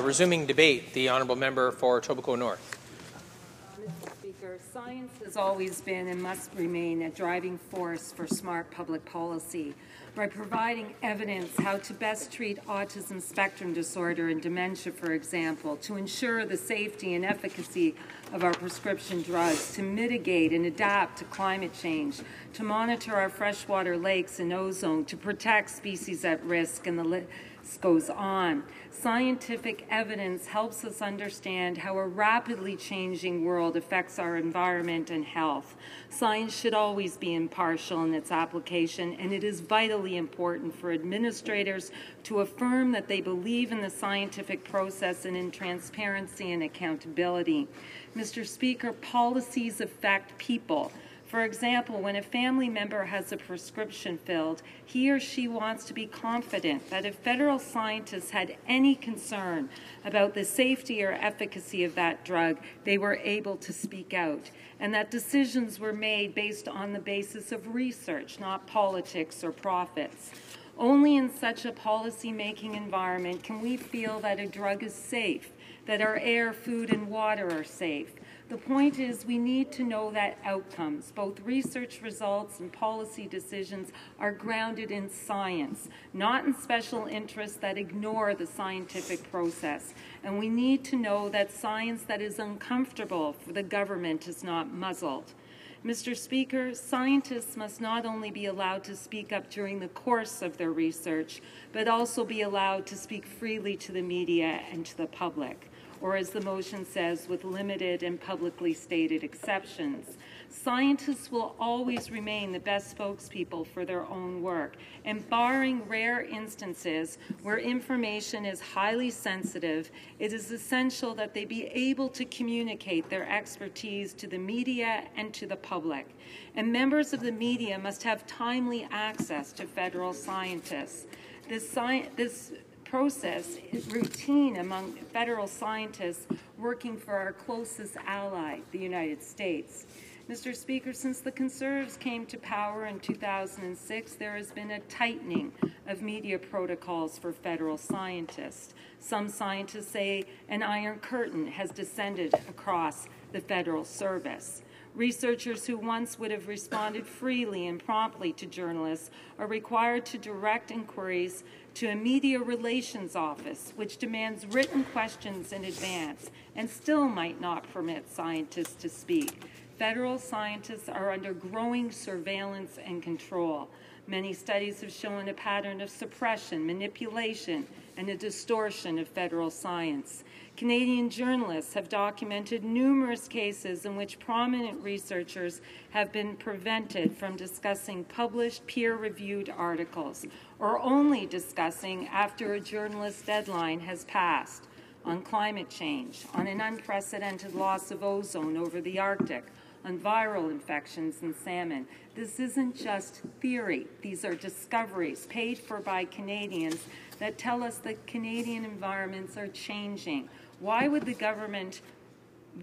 Resuming debate, the honourable member for Etobicoke North. Mr. Speaker, science has always been and must remain a driving force for smart public policy. By providing evidence how to best treat autism spectrum disorder and dementia, for example, to ensure the safety and efficacy of our prescription drugs, to mitigate and adapt to climate change, to monitor our freshwater lakes and ozone, to protect species at risk, and the list goes on. Scientific evidence helps us understand how a rapidly changing world affects our environment and health. Science should always be impartial in its application, and it is vitally important for administrators to affirm that they believe in the scientific process and in transparency and accountability. Mr. Speaker, policies affect people. For example, when a family member has a prescription filled, he or she wants to be confident that if federal scientists had any concern about the safety or efficacy of that drug, they were able to speak out, and that decisions were made based on the basis of research, not politics or profits. Only in such a policy-making environment can we feel that a drug is safe, that our air, food, and water are safe. The point is we need to know that outcomes, both research results and policy decisions, are grounded in science, not in special interests that ignore the scientific process. And we need to know that science that is uncomfortable for the government is not muzzled. Mr. Speaker, scientists must not only be allowed to speak up during the course of their research, but also be allowed to speak freely to the media and to the public, or as the motion says, with limited and publicly stated exceptions. Scientists will always remain the best spokespeople for their own work, and barring rare instances where information is highly sensitive, it is essential that they be able to communicate their expertise to the media and to the public. And members of the media must have timely access to federal scientists. This process is routine among federal scientists working for our closest ally, the United States. Mr. Speaker, since the Conservatives came to power in 2006, there has been a tightening of media protocols for federal scientists. Some scientists say an iron curtain has descended across the federal service. Researchers who once would have responded freely and promptly to journalists are required to direct inquiries to a media relations office, which demands written questions in advance and still might not permit scientists to speak. Federal scientists are under growing surveillance and control. Many studies have shown a pattern of suppression, manipulation, and a distortion of federal science. Canadian journalists have documented numerous cases in which prominent researchers have been prevented from discussing published peer-reviewed articles, or only discussing after a journalist's deadline has passed, on climate change, on an unprecedented loss of ozone over the Arctic, on viral infections in salmon. This isn't just theory. These are discoveries paid for by Canadians that tell us that Canadian environments are changing. Why would the government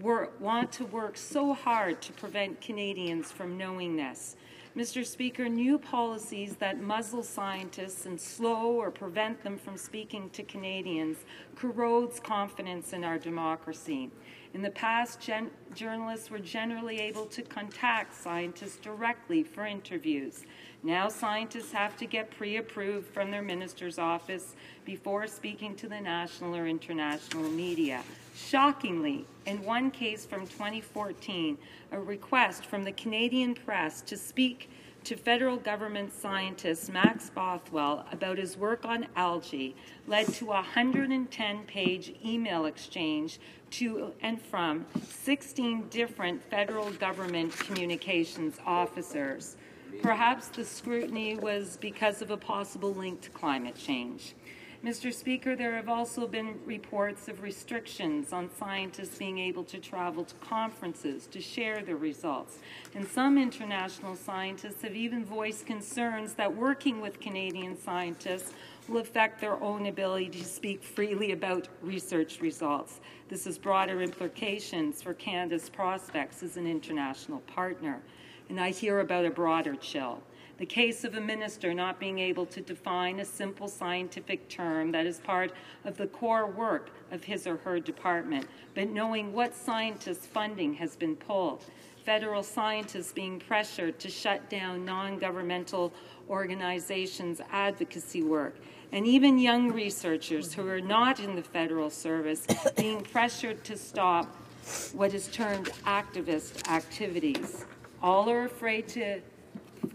want to work so hard to prevent Canadians from knowing this? Mr. Speaker, new policies that muzzle scientists and slow or prevent them from speaking to Canadians corrodes confidence in our democracy. In the past, journalists were generally able to contact scientists directly for interviews. Now scientists have to get pre-approved from their minister's office before speaking to the national or international media. Shockingly, in one case from 2014, a request from the Canadian press to speak to federal government scientist Max Bothwell about his work on algae led to a 110-page email exchange to and from 16 different federal government communications officers. Perhaps the scrutiny was because of a possible link to climate change. Mr. Speaker, there have also been reports of restrictions on scientists being able to travel to conferences to share their results. And some international scientists have even voiced concerns that working with Canadian scientists will affect their own ability to speak freely about research results. This has broader implications for Canada's prospects as an international partner. And I hear about a broader chill. The case of a minister not being able to define a simple scientific term that is part of the core work of his or her department, but knowing what scientists' funding has been pulled. Federal scientists being pressured to shut down non-governmental organizations' advocacy work, and even young researchers who are not in the federal service being pressured to stop what is termed activist activities. All are afraid to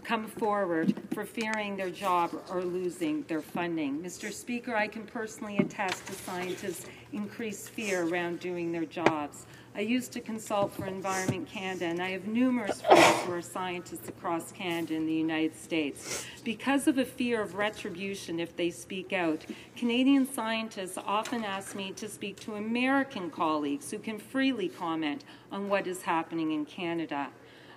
come forward for fearing their job or losing their funding. Mr. Speaker, I can personally attest to scientists' increased fear around doing their jobs. I used to consult for Environment Canada, and I have numerous friends who are scientists across Canada and the United States. Because of a fear of retribution if they speak out, Canadian scientists often ask me to speak to American colleagues who can freely comment on what is happening in Canada.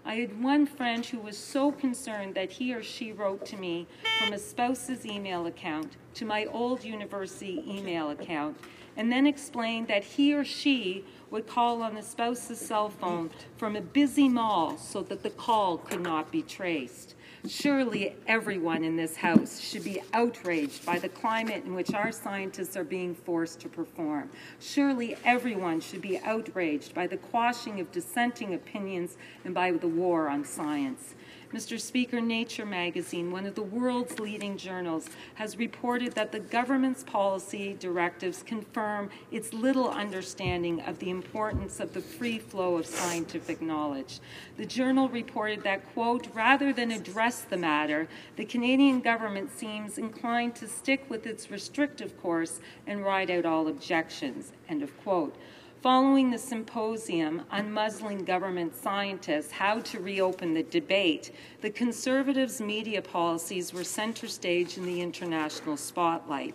I had one friend who was so concerned that he or she wrote to me from a spouse's email account to my old university email account, and then explained that he or she would call on the spouse's cell phone from a busy mall so that the call could not be traced. Surely everyone in this House should be outraged by the climate in which our scientists are being forced to perform. Surely everyone should be outraged by the quashing of dissenting opinions and by the war on science. Mr. Speaker, Nature magazine, one of the world's leading journals, has reported that the government's policy directives confirm its little understanding of the importance of the free flow of scientific knowledge. The journal reported that, quote, rather than address the matter, the Canadian government seems inclined to stick with its restrictive course and ride out all objections, end of quote. Following the symposium, Unmuzzling Government Scientists, How to Reopen the Debate, the Conservatives' media policies were center stage in the international spotlight.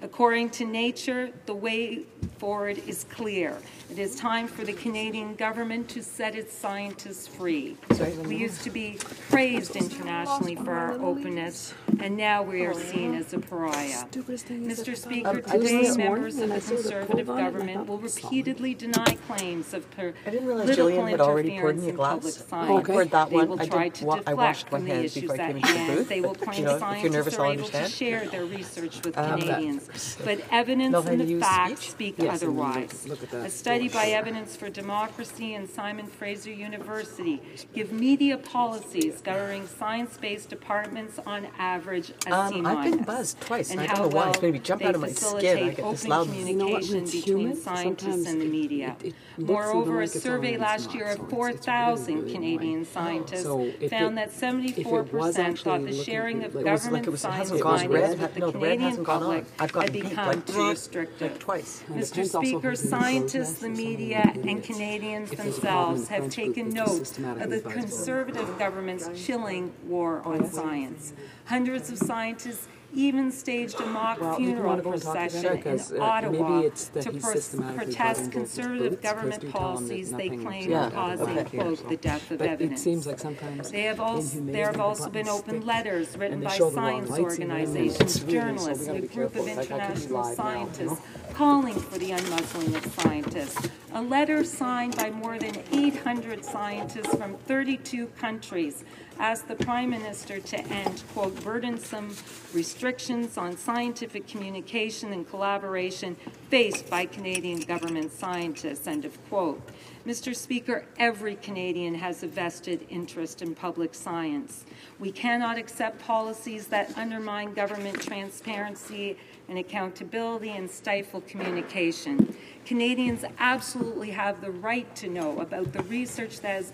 According to Nature, the way forward is clear. It is time for the Canadian government to set its scientists free. We used to be praised internationally for our openness, and now we are seen as a pariah. Mr. Speaker, today members of the Conservative government will repeatedly deny claims of political interference in public science. They will try to deflect from the issues at hand. They will claim scientists are able to share their research with Canadians. But evidence and the facts speak otherwise. A study by Evidence for Democracy and Simon Fraser University give media policies governing science-based departments on average a C-. I've been buzzed twice, and and I don't how know why. well It's maybe jump they out of my skin. I facilitate get this open loud. communication between scientists and the media. Moreover, a survey last year of 4,000 Canadian scientists found that 74% thought the sharing of government science findings with the Canadian public had become too restrictive. Twice. Mr. Speaker, scientists, the media, and Canadians themselves have taken note of the Conservative government's chilling war on science. Hundreds of scientists even staged a mock funeral procession in Ottawa to protest Conservative government policies they claim are causing, quote, the death of evidence. There have also been open letters written by science organizations, journalists, and a group of international scientists calling for the unmuzzling of scientists. A letter signed by more than 800 scientists from 32 countries asked the Prime Minister to end, quote, burdensome restrictions on scientific communication and collaboration faced by Canadian government scientists, end of quote. Mr. Speaker, every Canadian has a vested interest in public science. We cannot accept policies that undermine government transparency and accountability and stifle communication. Canadians absolutely have the right to know about the research that is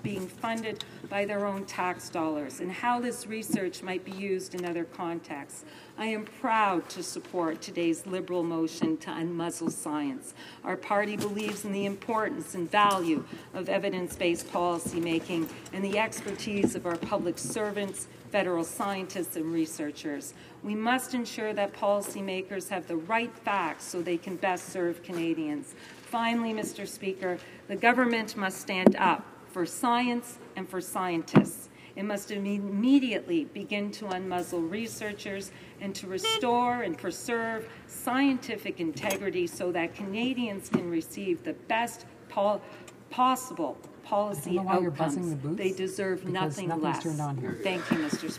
being funded by their own tax dollars and how this research might be used in other contexts. I am proud to support today's Liberal motion to unmuzzle science. Our party believes in the importance and value of evidence-based policy making and the expertise of our public servants, federal scientists, and researchers. We must ensure that policymakers have the right facts so they can best serve Canadians. Finally, Mr. Speaker, the government must stand up for science and for scientists. It must immediately begin to unmuzzle researchers and to restore and preserve scientific integrity so that Canadians can receive the best possible policy outcomes. They deserve nothing less. Thank you, Mr. Speaker.